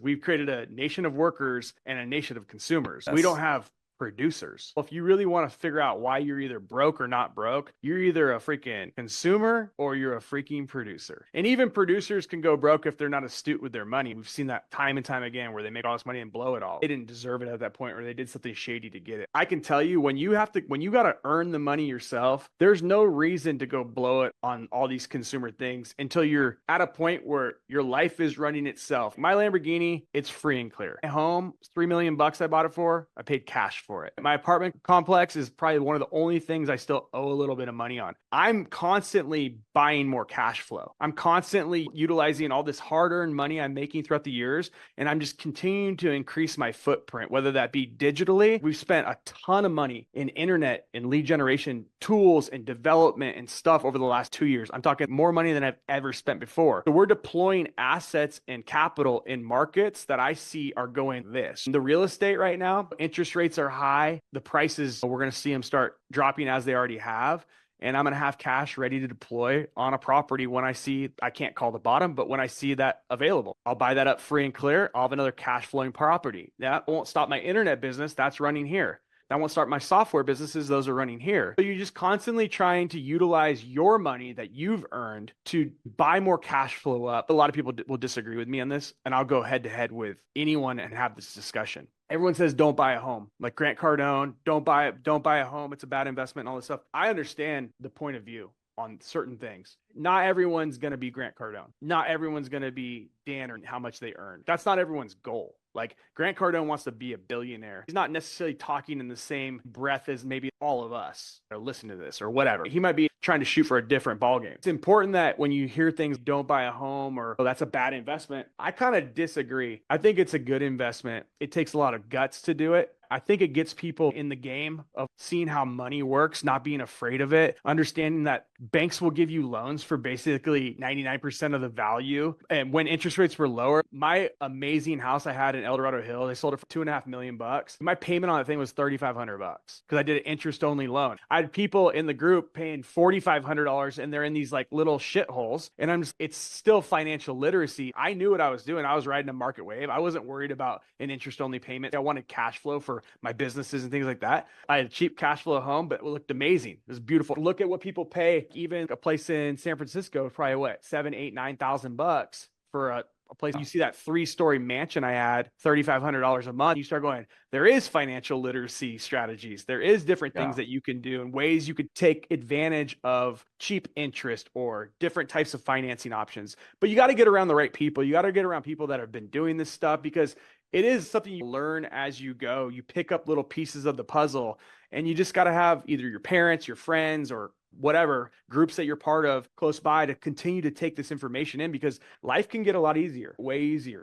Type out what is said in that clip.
we've created a nation of workers and a nation of consumers. Yes. We don't have producers. Well, if you really want to figure out why you're either broke or not broke, you're either a freaking consumer or you're a freaking producer. And even producers can go broke if they're not astute with their money. We've seen that time and time again where they make all this money and blow it all. They didn't deserve it at that point, or they did something shady to get it. I can tell you, when you got to earn the money yourself, there's no reason to go blow it on all these consumer things until you're at a point where your life is running itself. My Lamborghini, it's free and clear. My home, $3 million I bought it for. I paid cash for it. My apartment complex is probably one of the only things I still owe a little bit of money on. I'm constantly buying more cash flow. I'm constantly utilizing all this hard-earned money I'm making throughout the years, and I'm just continuing to increase my footprint, whether that be digitally. We've spent a ton of money in internet and lead generation tools and development and stuff over the last 2 years. I'm talking more money than I've ever spent before. So we're deploying assets and capital in markets that I see are going this. The real estate right now, interest rates are high. The prices, we're going to see them start dropping as they already have. And I'm going to have cash ready to deploy on a property when I see, I can't call the bottom, but when I see that available, I'll buy that up free and clear. I'll have another cash flowing property. That won't stop my internet business. That's running here. That won't start my software businesses. Those are running here. So you're just constantly trying to utilize your money that you've earned to buy more cash flow up. A lot of people will disagree with me on this, and I'll go head to head with anyone and have this discussion. Everyone says don't buy a home. Like Grant Cardone, don't buy a home. It's a bad investment and all this stuff. I understand the point of view on certain things. Not everyone's going to be Grant Cardone. Not everyone's going to be Dan or how much they earn. That's not everyone's goal. Like Grant Cardone wants to be a billionaire. He's not necessarily talking in the same breath as maybe all of us or listen to this or whatever. He might be trying to shoot for a different ballgame. It's important that when you hear things, don't buy a home or, oh, that's a bad investment. I kind of disagree. I think it's a good investment. It takes a lot of guts to do it. I think it gets people in the game of seeing how money works, not being afraid of it, understanding that banks will give you loans for basically 99% of the value. And when interest rates were lower, my amazing house I had in El Dorado Hill, they sold it for $2.5 million. My payment on that thing was $3,500 because I did an interest only loan. I had people in the group paying $4,500 and they're in these like little shitholes. And it's still financial literacy. I knew what I was doing. I was riding a market wave. I wasn't worried about an interest only payment. I wanted cash flow for my businesses and things like that. I had a cheap cash flow home, but it looked amazing. It was beautiful. Look at what people pay. Even a place in San Francisco, probably what, $7,000, $8,000, $9,000 for a place. You see that 3-story mansion I had, $3,500 a month. You start going, there is financial literacy strategies. There is different things that you can do and ways you could take advantage of cheap interest or different types of financing options. But you got to get around the right people. You got to get around people that have been doing this stuff, because it is something you learn as you go. You pick up little pieces of the puzzle, and you just got to have either your parents, your friends, or whatever groups that you're part of close by to continue to take this information in, because life can get a lot easier, way easier.